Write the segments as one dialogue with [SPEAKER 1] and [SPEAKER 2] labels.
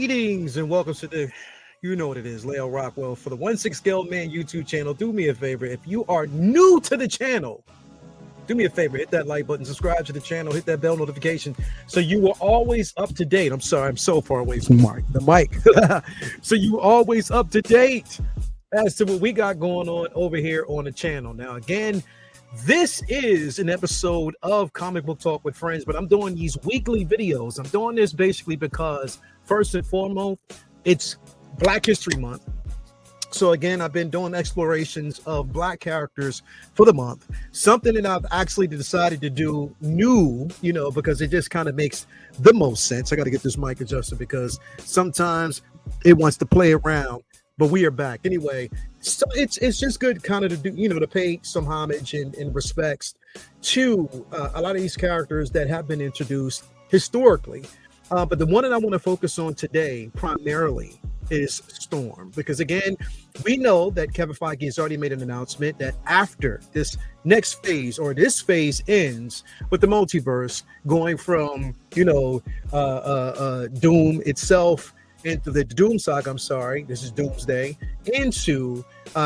[SPEAKER 1] Greetings and welcome to the, you know what it is, Leo Rockwell for the 1/6 Scale Man YouTube channel. Do me a favor, if you are new to the channel, do me a favor, hit that like button, subscribe to the channel, hit that bell notification so you are always up to date. I'm sorry, I'm so far away from the mic. So you always up to date as to what we got going on over here on the channel. Now, again, this is an episode of Comic Book Talk with Friends, but I'm doing these weekly videos. I'm doing this basically because, first and foremost, it's Black History Month. So again, I've been doing explorations of Black characters for the month, something that I've actually decided to do new, because it just kind of makes the most sense. I got to get this mic adjusted because sometimes it wants to play around. But we are back anyway. So it's just good kind of to do, to pay some homage and respects to a lot of these characters that have been introduced historically. But the one that I want to focus on today primarily is Storm, because again, we know that Kevin Feige has already made an announcement that after this next phase, or this phase ends with the multiverse going from Doom itself into the Doom Saga, this is Doomsday, into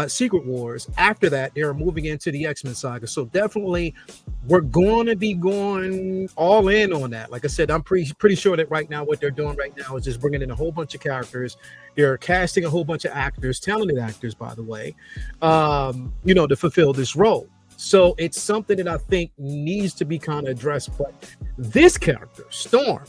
[SPEAKER 1] Secret Wars. After that, they're moving into the X-Men saga. So definitely we're going to be going all in on that. Like I said, I'm pretty sure that right now what they're doing right now is just bringing in a whole bunch of characters. They're casting a whole bunch of actors, talented actors, by the way, to fulfill this role. So it's something that I think needs to be kind of addressed. But this character, Storm,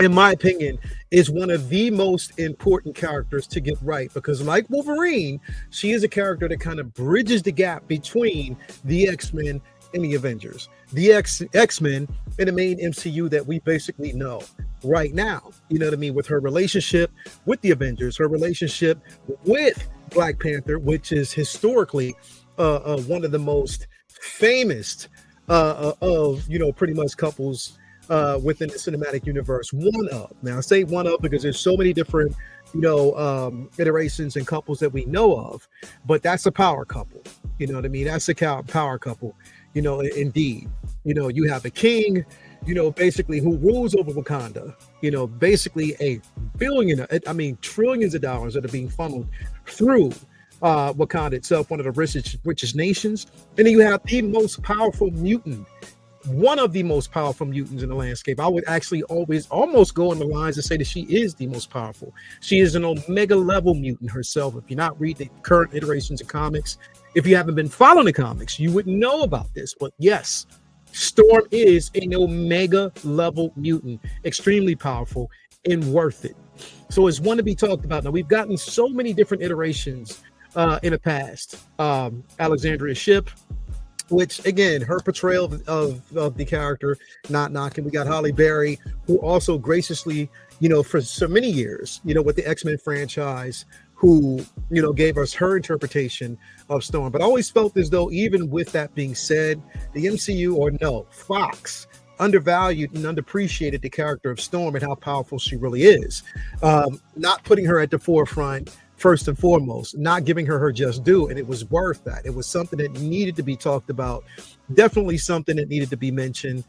[SPEAKER 1] in my opinion, is one of the most important characters to get right, because like Wolverine, she is a character that kind of bridges the gap between the X-Men and the Avengers, the X-Men in the main MCU that we basically know right now, with her relationship with the Avengers, her relationship with Black Panther, which is historically one of the most famous of pretty much couples within the cinematic universe. Now I say one of because there's so many different iterations and couples that we know of, but that's a power couple. That's a power couple. Indeed, you have a king, basically who rules over Wakanda, basically trillions of dollars that are being funneled through Wakanda itself, one of the richest nations. And then you have the most powerful mutant, one of the most powerful mutants in the landscape. I would actually always almost go on the lines and say that she is the most powerful. She is an Omega level mutant herself. If you're not reading the current iterations of comics, if you haven't been following the comics, you wouldn't know about this. But yes, Storm is an Omega level mutant, extremely powerful and worth it. So it's one to be talked about. Now, we've gotten so many different iterations in the past. Alexandria Shipp, which again, her portrayal of the character, not knocking. We got Halle Berry, who also graciously, for so many years, with the X-Men franchise, who, gave us her interpretation of Storm. But I always felt as though, even with that being said, the MCU, Fox undervalued and underappreciated the character of Storm and how powerful she really is. Not putting her at the forefront first and foremost, not giving her just due, and it was worth that. It was something that needed to be talked about, definitely something that needed to be mentioned,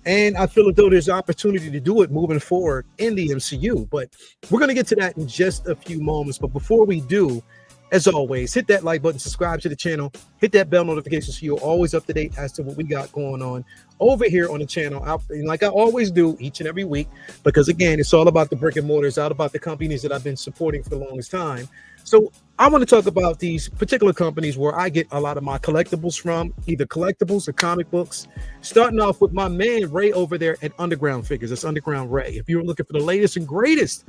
[SPEAKER 1] and I feel as though there's opportunity to do it moving forward in the MCU, but we're going to get to that in just a few moments. But before we do, as always, hit that like button, subscribe to the channel, hit that bell notification so you're always up to date as to what we got going on over here on the channel. And like I always do each and every week, because again, it's all about the brick and mortar. It's all about the companies that I've been supporting for the longest time. So I want to talk about these particular companies where I get a lot of my collectibles from, either collectibles or comic books. Starting off with my man Ray over there at Underground Figures. That's Underground Ray. If you're looking for the latest and greatest,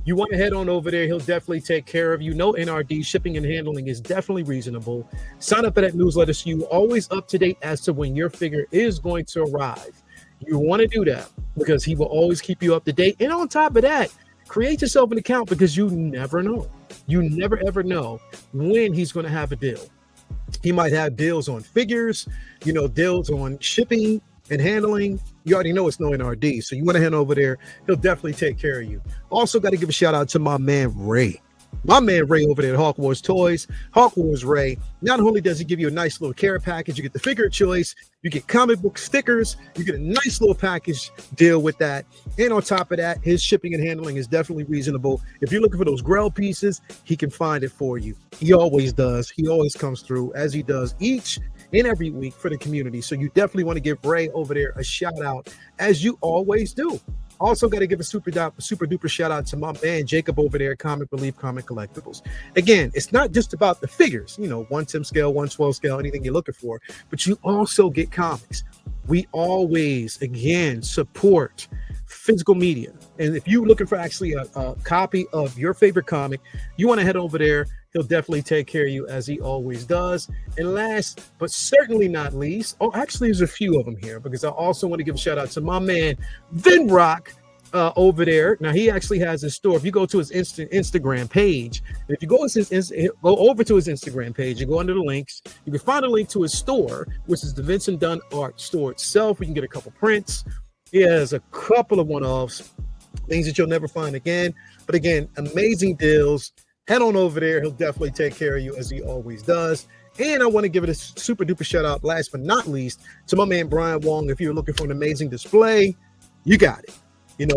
[SPEAKER 1] you want to head on over there. He'll definitely take care of you. No NRD, shipping and handling is definitely reasonable. Sign up for that newsletter so you're always up to date as to when your figure is going to arrive. You want to do that because he will always keep you up to date. And on top of that, create yourself an account, because you never know. You never ever know when he's going to have a deal. He might have deals on figures, deals on shipping and handling. You already know it's no NRD, so you want to head over there. He'll definitely take care of you. Also got to give a shout out to my man Ray My man Ray over there at Hawk Wars Toys. Hawk Wars Ray, not only does he give you a nice little care package, you get the figure of choice, you get comic book stickers, you get a nice little package deal with that. And on top of that, his shipping and handling is definitely reasonable. If you're looking for those Grail pieces, he can find it for you. He always does. He always comes through, as he does each and every week for the community. So you definitely want to give Ray over there a shout out, as you always do. Also got to give a super duper shout out to my man Jacob over there at Comic Relief Comic Collectibles. Again, it's not just about the figures, 1/10 scale, 1/12 scale, anything you're looking for, but you also get comics. We always, again, support physical media. And if you're looking for actually a copy of your favorite comic, you want to head over there. He'll definitely take care of you, as he always does. And last, but certainly not least, actually, there's a few of them here, because I also want to give a shout out to my man, Vin Rock, over there. Now, he actually has a store. If you go to his Instagram page, and if you go over to his Instagram page and go under the links, you can find a link to his store, which is the Vincent Dunn Art Store itself. You can get a couple prints. He has a couple of one-offs, things that you'll never find again. But again, amazing deals. Head on over there. He'll definitely take care of you, as he always does. And I want to give it a super duper shout out, last but not least, to my man Brian Wong. If you're looking for an amazing display, you got it.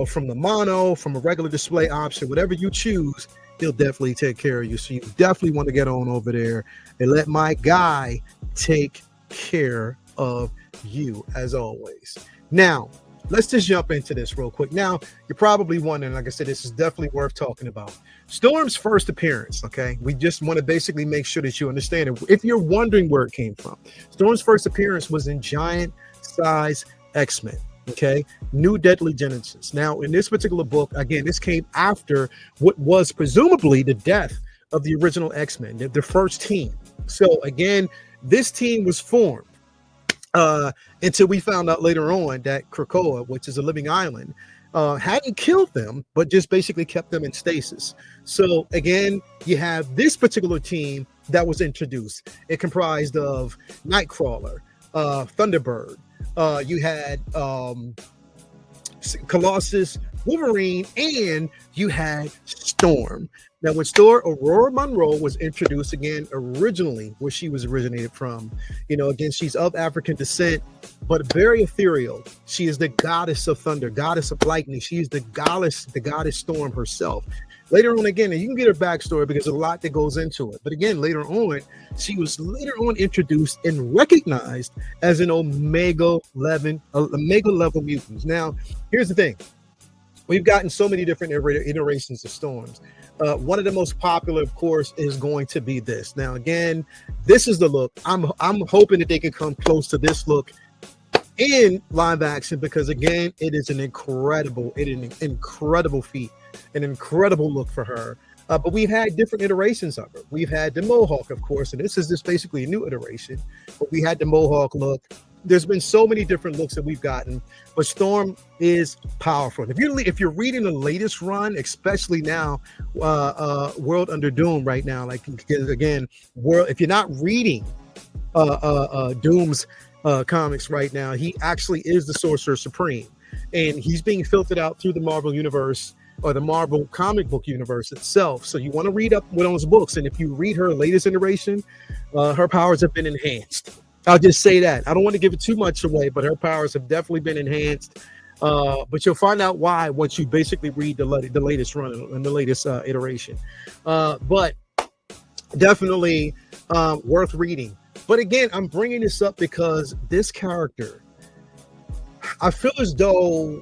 [SPEAKER 1] From the mono, from a regular display option, whatever you choose, he'll definitely take care of you. So you definitely want to get on over there and let my guy take care of you, as always. Now, let's just jump into this real quick. Now, you're probably wondering, like I said, this is definitely worth talking about. Storm's first appearance, okay? We just want to basically make sure that you understand it. If you're wondering where it came from, Storm's first appearance was in Giant Size X-Men, okay? New Deadly Genesis. Now, in this particular book, again, this came after what was presumably the death of the original X-Men, the first team. So, again, this team was formed until we found out later on that Krakoa, which is a living island, hadn't killed them, but just basically kept them in stasis. So again, you have this particular team that was introduced. It comprised of Nightcrawler, Thunderbird. You had Colossus, Wolverine, and you had Storm. Now, when Aurora Monroe was introduced again, originally where she was originated from, again, she's of African descent, but very ethereal. She is the goddess of thunder, goddess of lightning. She is the goddess Storm herself. Later on, again, and you can get her backstory because there's a lot that goes into it. But again, later on, she was introduced and recognized as an Omega level mutant. Now, here's the thing. We've gotten so many different iterations of Storms. One of the most popular, of course, is going to be this. Now, again, this is the look. I'm hoping that they can come close to this look in live action, because again, it is an incredible feat, an incredible look for her. But we've had different iterations of her. We've had the Mohawk, of course, and this is just basically a new iteration. But we had the Mohawk look. There's been so many different looks that we've gotten, but Storm is powerful. If you're reading the latest run, especially now, World Under Doom right now, like again, if you're not reading Doom's comics right now, he actually is the Sorcerer Supreme, and he's being filtered out through the Marvel universe, or the Marvel comic book universe itself. So you want to read up with those books, and if you read her latest iteration, her powers have been enhanced. I'll just say that. I don't want to give it too much away, but her powers have definitely been enhanced. But you'll find out why once you basically read the latest run and the latest iteration. But definitely worth reading. But again, I'm bringing this up because this character, I feel as though,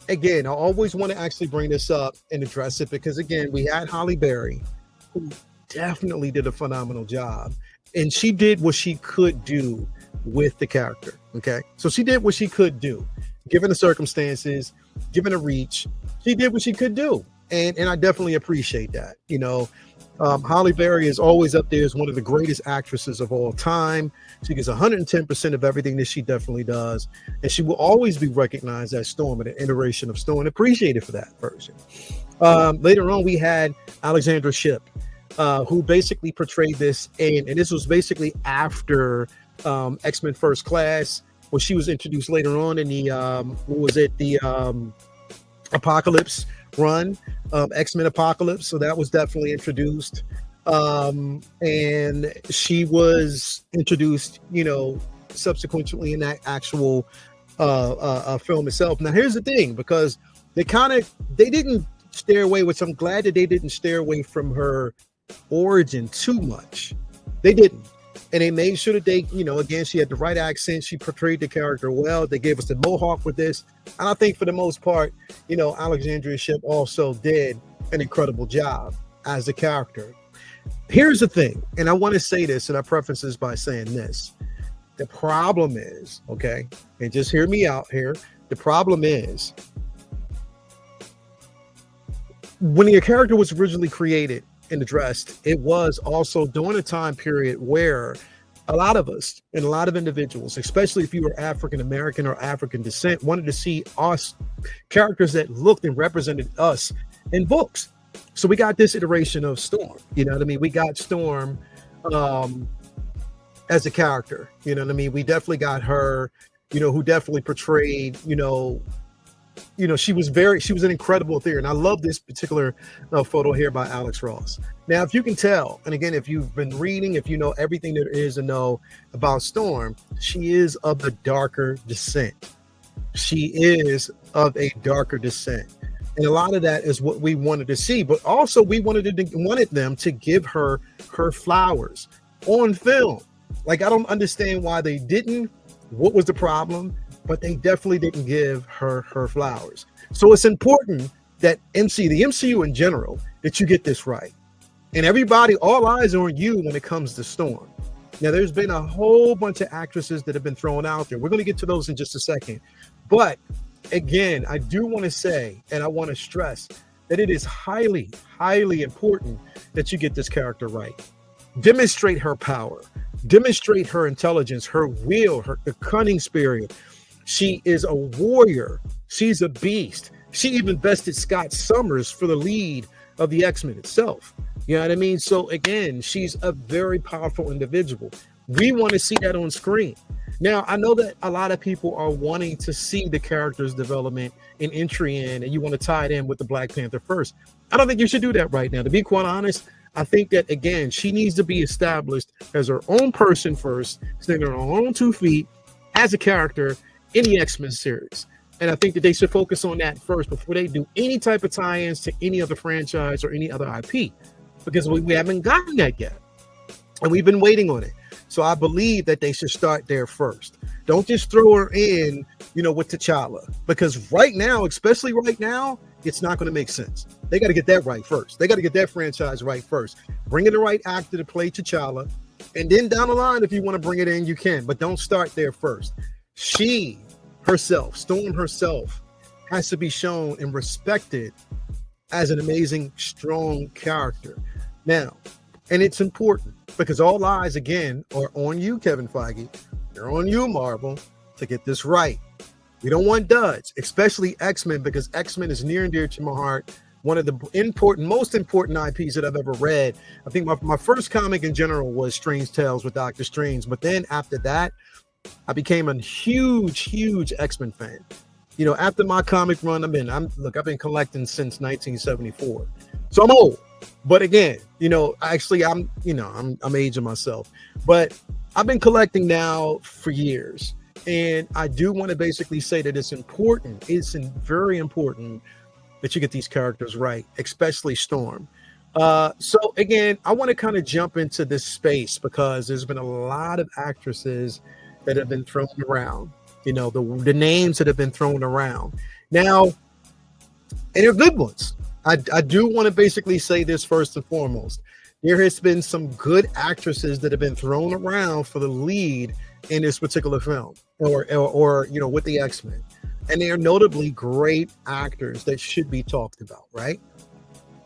[SPEAKER 1] again, I always want to actually bring this up and address it, because again, we had Halle Berry, who definitely did a phenomenal job. And she did what she could do with the character. Okay. So she did what she could do, given the circumstances, given the reach. She did what she could do. And I definitely appreciate that. Halle Berry is always up there as one of the greatest actresses of all time. She gets 110% of everything that she definitely does. And she will always be recognized as Storm, and an iteration of Storm, and appreciated for that version. Later on, we had Alexandra Shipp, who basically portrayed this, and this was basically after X-Men First Class, where she was introduced later on in the Apocalypse, run, X-Men Apocalypse. So that was definitely introduced. And she was introduced, subsequently in that actual film itself. Now, here's the thing, because they didn't stay away, which I'm glad that they didn't stay away from her origin too much. They didn't. And they made sure that they, again, she had the right accent. She portrayed the character well. They gave us the mohawk with this. And I think for the most part, Alexandria Shipp also did an incredible job as a character. Here's the thing, and I want to say this, and I preface this by saying this. The problem is, okay, and just hear me out here. The problem is, when your character was originally created and addressed, it was also during a time period where a lot of us and a lot of individuals, especially if you were African American or African descent, wanted to see us characters that looked and represented us in books. So we got this iteration of Storm. You know what I mean? We got Storm as a character. You know what I mean? We definitely got her, who definitely portrayed, she was an incredible theater. And I love this particular photo here by Alex Ross. Now, if you can tell, and again, if you've been reading, if you know everything there is to know about Storm, she is of the darker descent. She is of a darker descent. And a lot of that is what we wanted to see, but also we wanted them to give her flowers on film. Like, I don't understand why they didn't. What was the problem? But they definitely didn't give her flowers. So it's important that the MCU in general, that you get this right. And everybody, all eyes are on you when it comes to Storm. Now, there's been a whole bunch of actresses that have been thrown out there. We're going to get to those in just a second. But again, I do want to say, and I want to stress, that it is highly, highly important that you get this character right. Demonstrate her power. Demonstrate her intelligence, her will, her cunning spirit. She is a warrior. She's a beast. She even bested Scott Summers for the lead of the X-Men itself. You know what I mean? So again, she's a very powerful individual. We want to see that on screen. Now, I know that a lot of people are wanting to see the character's development and entry in, and you want to tie it in with the Black Panther first. I don't think you should do that right now. To be quite honest, I think that, again, she needs to be established as her own person first, standing on her own 2 feet as a character in the X-Men series. And I think that they should focus on that first before they do any type of tie-ins to any other franchise or any other IP, because we haven't gotten that yet. And we've been waiting on it. So I believe that they should start there first. Don't just throw her in, with T'Challa, because right now, especially right now, it's not going to make sense. They got to get that right first. They got to get that franchise right first. Bring in the right actor to play T'Challa. And then down the line, if you want to bring it in, you can. But don't start there first. She herself, Storm herself, has to be shown and respected as an amazing, strong character. Now, and it's important because all eyes, again, are on you, Kevin Feige. They're on you, Marvel, to get this right. We don't want duds, especially X-Men, because X-Men is near and dear to my heart. One of the most important IPs that I've ever read. I think my first comic in general was Strange Tales with Doctor Strange. But then after that, I became a huge X-Men fan. After my comic run, I've been collecting since 1974. So I'm old. But again, actually I'm aging myself. But I've been collecting now for years. And I do want to basically say that it's important. It's very important that you get these characters right, especially Storm. So again, I want to kind of jump into this space because there's been a lot of actresses that have been thrown around, the names that have been thrown around now, and they're good ones. I do want to basically say this first and foremost. There has been some good actresses that have been thrown around for the lead in this particular film or with the X-Men. And they are notably great actors that should be talked about, right?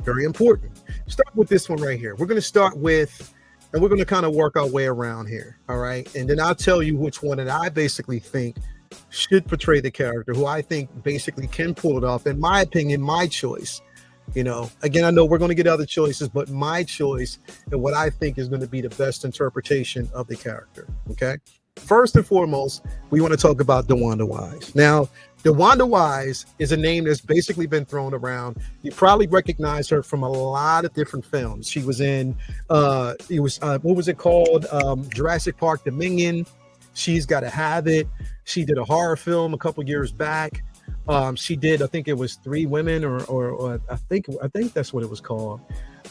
[SPEAKER 1] Very important. Start with this one right here. We're going to start with, and we're going to kind of work our way around here. All right. And then I'll tell you which one that I basically think should portray the character, who I think basically can pull it off. In my opinion, my choice. Again, I know we're going to get other choices, but my choice and what I think is going to be the best interpretation of the character. Okay. First and foremost, we want to talk about DeWanda Wise. Now, DeWanda Wise is a name that's basically been thrown around. You probably recognize her from a lot of different films. She was in what was it called? Jurassic Park Dominion. She's Gotta Have It. She did a horror film a couple years back. She did, I think it was Three Women, or I think that's what it was called.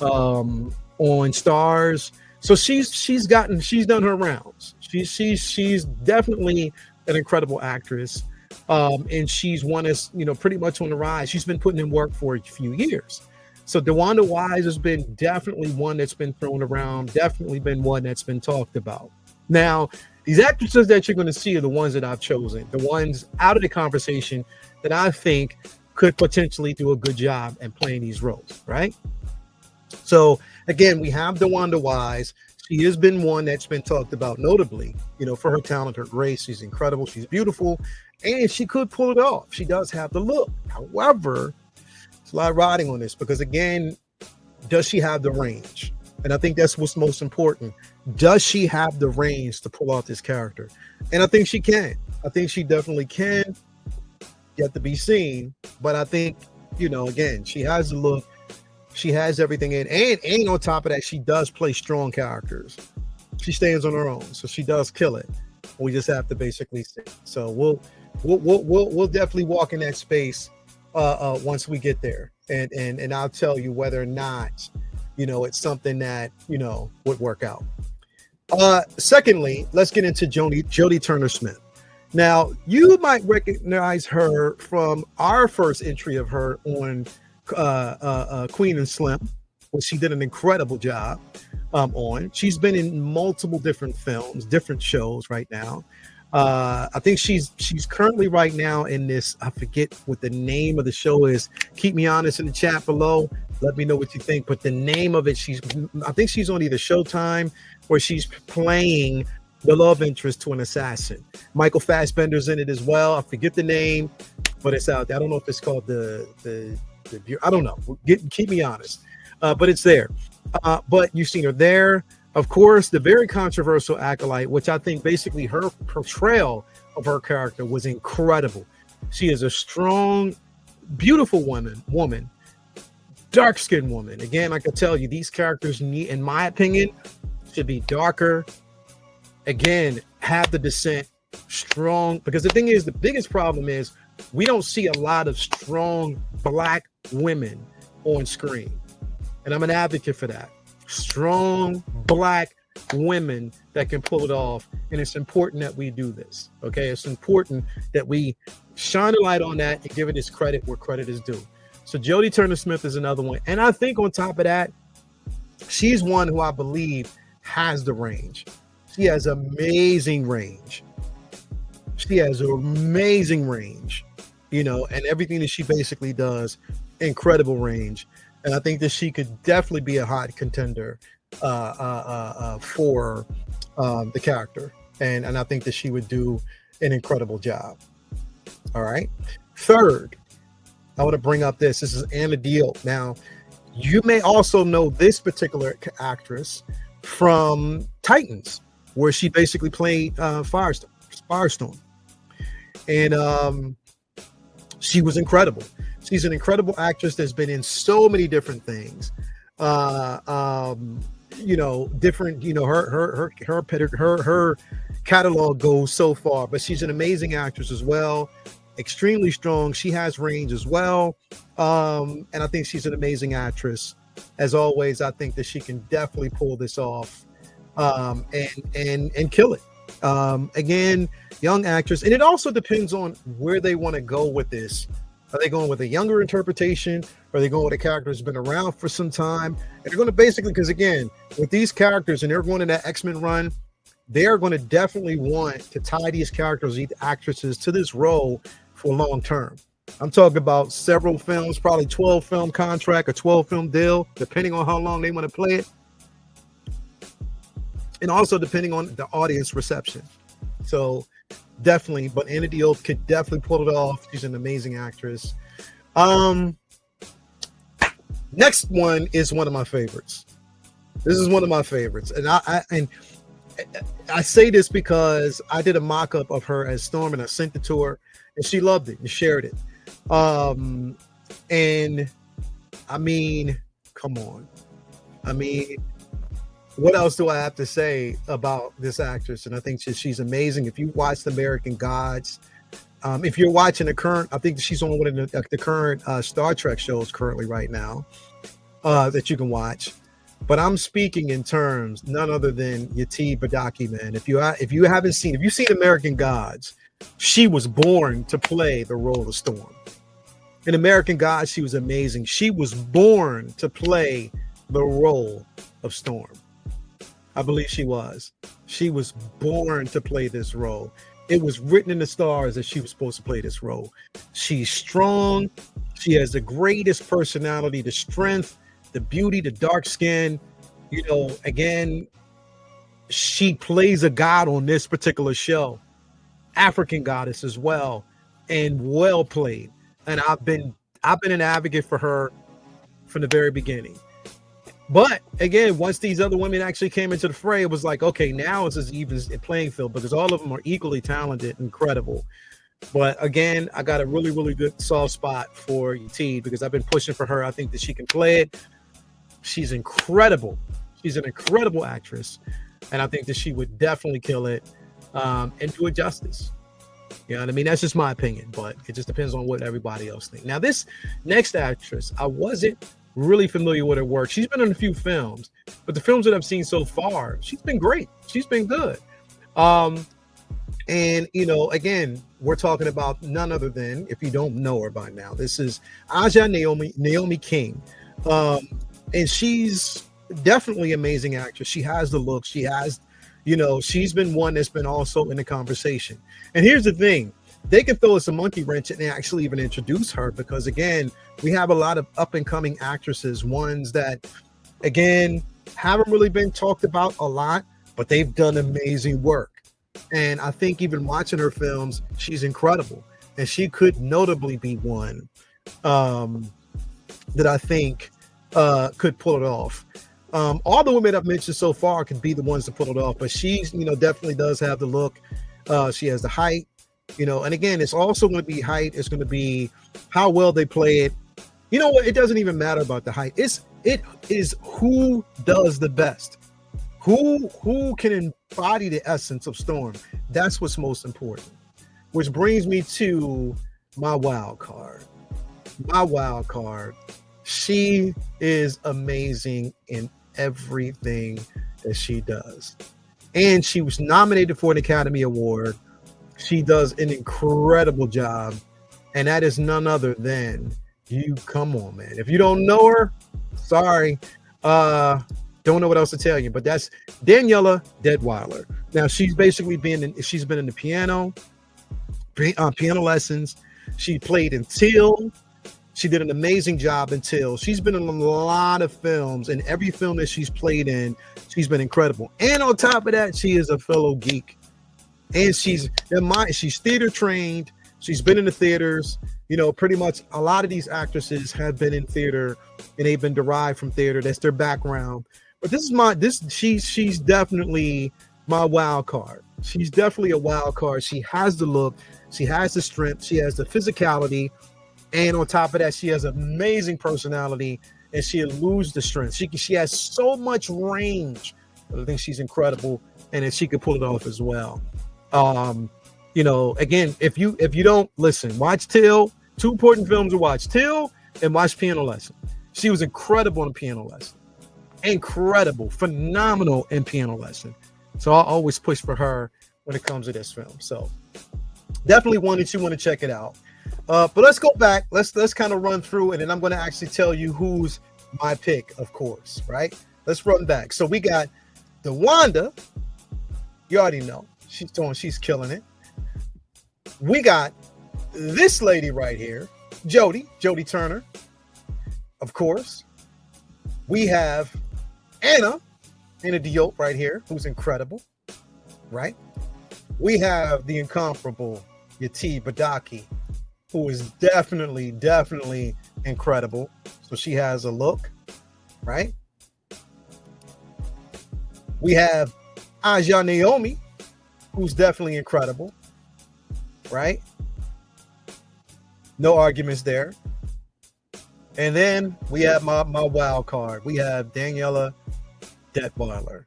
[SPEAKER 1] On Stars. So she's done her rounds. She's definitely an incredible actress. And she's one that's, pretty much on the rise. She's been putting in work for a few years. So DeWanda Wise has been definitely one that's been thrown around, definitely been one that's been talked about. Now, these actresses that you're going to see are the ones that I've chosen, the ones out of the conversation that I think could potentially do a good job at playing these roles, right? So again, we have DeWanda Wise. She has been one that's been talked about notably, for her talent, her grace. She's incredible. She's beautiful, and she could pull it off. She does have the look. However, it's a lot riding on this because, again, does she have the range? And I think that's what's most important. Does she have the range to pull off this character? And I think she can. I think she definitely can. Yet to be seen. But I think, again, she has the look. She has everything in, and on top of that, she does play strong characters. She stands on her own, so she does kill it. We just have to basically see. So we'll definitely walk in that space once we get there, and I'll tell you whether or not it's something that would work out. Secondly, let's get into Jodie Turner-Smith. Now, you might recognize her from our first entry of her on Queen and Slim, which she did an incredible job on. She's been in multiple different films, different shows right now. I think she's currently right now in this, I forget what the name of the show is. Keep me honest in the chat below. Let me know what you think. But the name of it, I think she's on either Showtime or she's playing the love interest to an assassin. Michael Fassbender's in it as well. I forget the name, but it's out there. I don't know if it's called the I don't know. Keep me honest. But it's there. But you've seen her there. Of course, the very controversial Acolyte, which I think basically her portrayal of her character was incredible. She is a strong, beautiful woman, dark-skinned woman. Again, like I tell you, these characters need, in my opinion, should be darker. Again, have the descent strong, because the thing is, the biggest problem is we don't see a lot of strong Black women on screen. And I'm an advocate for that. Strong Black women that can pull it off. And it's important that we do this. Okay. It's important that we shine a light on that and give it its credit where credit is due. So Jodie Turner-Smith is another one. And I think on top of that, she's one who I believe has the range. She has amazing range. She has amazing range, and everything that she basically does, incredible range. And I think that she could definitely be a hot contender for the character. And I think that she would do an incredible job. All right. Third, I want to bring up this. This is Anna Deal. Now, you may also know this particular actress from Titans, where she basically played Firestorm. And she was incredible. She's an incredible actress that's been in so many different things. Different, her catalog goes so far, but she's an amazing actress as well. Extremely strong. She has range as well. And I think she's an amazing actress. As always, I think that she can definitely pull this off and kill it. Again, young actress, and it also depends on where they want to go with this. Are they going with a younger interpretation? Or are they going with a character that's been around for some time? And they're going to basically, because again, with these characters, and they're going in that X-Men run, they're going to definitely want to tie these characters, these actresses, to this role for long term. I'm talking about several films, probably 12 film contract or 12 film deal, depending on how long they want to play it. And also depending on the audience reception. So definitely, but Anna Diop could definitely pull it off. She's an amazing actress. Next one is one of my favorites. This is one of my favorites. And I say this because I did a mock-up of her as Storm and I sent it to her. and she loved it and shared it. Um, and I mean, come on. I mean, what else do I have to say about this actress? And I think she's amazing. If you watched American Gods, if you're watching the current, I think she's on one of the current Star Trek shows currently right now that you can watch. But I'm speaking in terms none other than Yati Badaki, man. If you've seen American Gods, she was born to play the role of Storm. In American Gods, she was amazing. She was born to play the role of Storm. I believe she was. She was born to play this role. It was written in the stars that she was supposed to play this role. She's strong. She has the greatest personality, the strength, the beauty, the dark skin. You know, again, she plays a god on this particular show, African goddess as well, and well played. And I've been an advocate for her from the very beginning. But again, once these other women actually came into the fray, it was like, okay, now it's as even playing field because all of them are equally talented, incredible. But again, I got a really, really good soft spot for T because I've been pushing for her. I think that she can play it. She's incredible. She's an incredible actress. And I think that she would definitely kill it and do it justice. You know what I mean? That's just my opinion, but it just depends on what everybody else thinks. Now, this next actress, I wasn't really familiar with her work. She's been in a few films, but the films that I've seen so far, she's been great. She's been good. And, you know, again, we're talking about none other than, if you don't know her by now, this is Aja Naomi King. And she's definitely an amazing actress. She has the look. She has, you know, she's been one that's been also in the conversation. And here's the thing. They can throw us a monkey wrench and actually even introduce her because, again, we have a lot of up-and-coming actresses, ones that, again, haven't really been talked about a lot, but they've done amazing work. And I think even watching her films, she's incredible. And she could notably be one that I think could pull it off. All the women I've mentioned so far could be the ones to pull it off, but she's, you know, definitely does have the look. She has the height. You know, and again, it's also going to be height. It's going to be how well they play it. You know what? It doesn't even matter about the height. It is who does the best. Who can embody the essence of Storm. That's what's most important. Which brings me to my wild card. My wild card. She is amazing in everything that she does. And she was nominated for an Academy Award. She does an incredible job, and that is none other than you. Come on, man. If you don't know her, sorry. Don't know what else to tell you, but that's Daniela Deadweiler. Now, she's basically been in the piano lessons. She played in Till. She did an amazing job in Till. She's been in a lot of films, and every film that she's played in, she's been incredible. And on top of that, she is a fellow geek. And she's theater trained. She's been in the theaters. You know, pretty much a lot of these actresses have been in theater and they've been derived from theater. That's their background. But she's definitely my wild card. She's definitely a wild card. She has the look. She has the strength. She has the physicality. And on top of that, she has amazing personality and she eludes the strength. She has so much range. I think she's incredible and that she could pull it off as well. You know, again, if you don't listen, watch Till. Two important films to watch: Till and watch Piano Lesson. She was incredible in Piano Lesson. Incredible, phenomenal in Piano Lesson. So I'll always push for her when it comes to this film. So definitely one that you want to check it out. But let's go back. Let's kind of run through it, and I'm going to actually tell you who's my pick, of course, right? Let's run back. So we got the Wanda. You already know. She's killing it. We got this lady right here, Jodie Turner, of course. We have Anna Diop right here, who's incredible, right? We have the incomparable Yati Badaki, who is definitely incredible. So she has a look, right? We have Aja Naomi, who's definitely incredible, right? No arguments there. And then we have my wild card. We have Daniela Detweiler,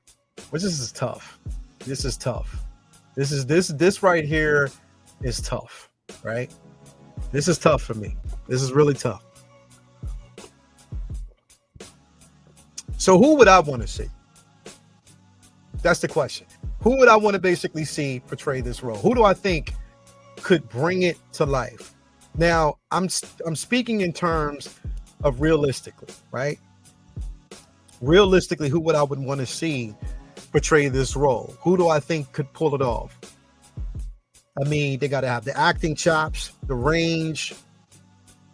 [SPEAKER 1] which is tough. This is tough. This right here is tough, right? This is tough for me. This is really tough. So who would I want to see? That's the question. Who would I want to basically see portray this role? Who do I think could bring it to life? Now, I'm speaking in terms of realistically, right? Realistically, who would I would want to see portray this role? Who do I think could pull it off? I mean, they got to have the acting chops, the range,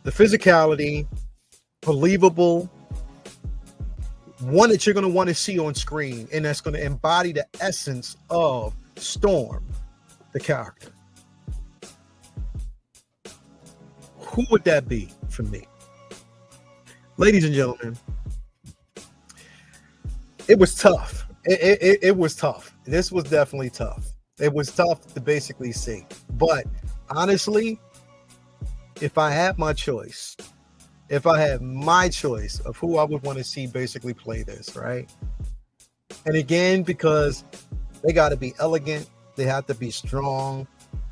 [SPEAKER 1] the physicality, believable, one that you're going to want to see on screen, and that's going to embody the essence of Storm, the character. Who would that be for me? Ladies and gentlemen, it was tough. It was tough. This was definitely tough. It was tough to basically see. But honestly, if I had my choice of who I would want to see basically play this, right? And again, because they got to be elegant, they have to be strong,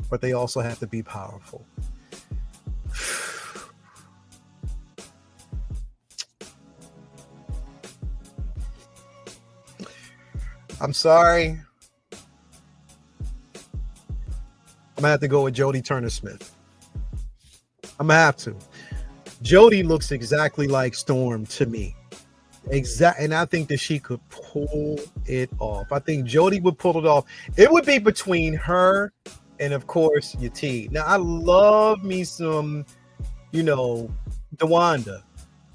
[SPEAKER 1] but they also have to be powerful. I'm sorry. I'm gonna have to go with Jodie Turner-Smith. I'm gonna have to. Jodie looks exactly like Storm to me. And I think that she could pull it off. I think Jodie would pull it off. It would be between her and, of course, Yeti. Now, I love me some, DeWanda.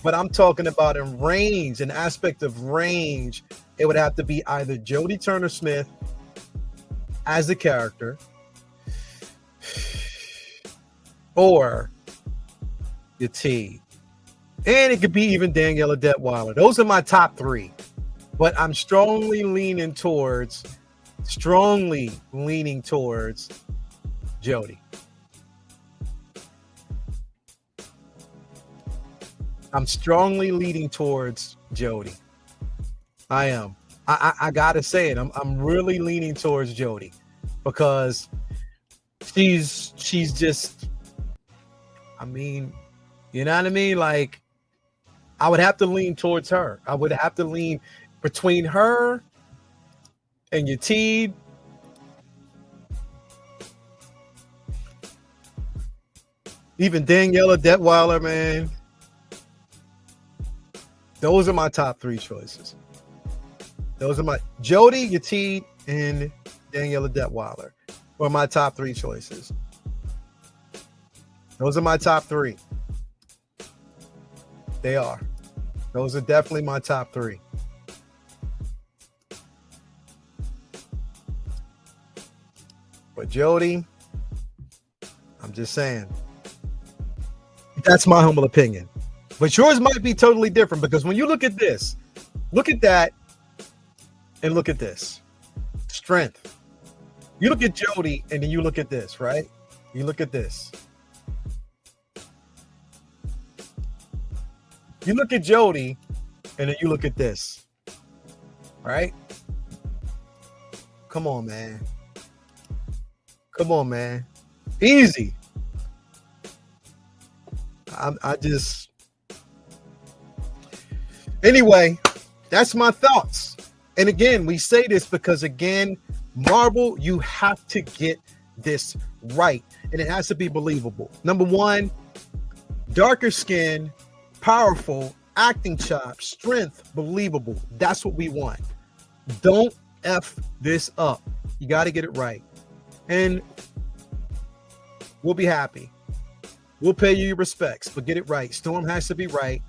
[SPEAKER 1] But I'm talking about in range, an aspect of range. It would have to be either Jodie Turner-Smith as a character or Yeti. And it could be even Daniela Detweiler. Those are my top three. But I'm strongly leaning towards Jodie. I'm strongly leaning towards Jodie. I am. I gotta say it. I'm really leaning towards Jodie because she's just. I mean, you know what I mean? Like, I would have to lean towards her. I would have to lean between her and Yeti. Even Daniela Detweiler, man. Those are my top three choices. Those are my Jodie, Yeti, and Daniela Detweiler are my top three choices. Those are my top three. They are. Those are definitely my top three. But Jodie, I'm just saying. That's my humble opinion. But yours might be totally different because when you look at this, look at that, and look at this. Strength. You look at Jodie, and then you look at this, right? You look at this. You look at Jodie, and then you look at this, right? Come on, man. Come on, man. Easy. I just... Anyway, that's my thoughts. And again, we say this because, again, Marvel, you have to get this right. And it has to be believable. Number one, darker skin, powerful, acting chops, strength, believable. That's what we want. Don't F this up. You got to get it right. And we'll be happy. We'll pay you your respects, but get it right. Storm has to be right.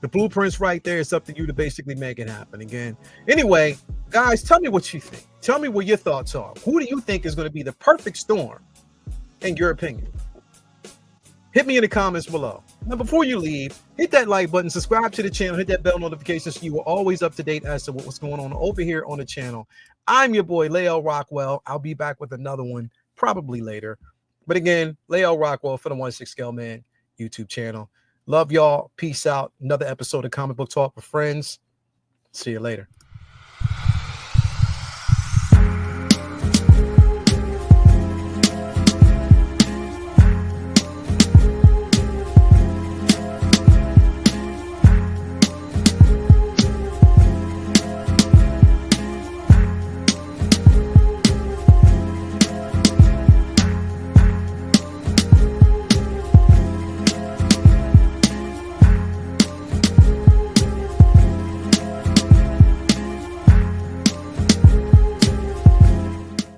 [SPEAKER 1] The blueprint's right there. It's up to you to basically make it happen again. Anyway, guys, tell me what you think. Tell me what your thoughts are. Who do you think is going to be the perfect Storm, in your opinion? Hit me in the comments below. Now, before you leave, hit that like button, subscribe to the channel, hit that bell notification so you are always up to date as to what's going on over here on the channel. I'm your boy, Lael Rockwell. I'll be back with another one probably later. But again, Leo Rockwell for the 1/6 Scale Man YouTube channel. Love y'all. Peace out. Another episode of Comic Book Talk with Friends. See you later.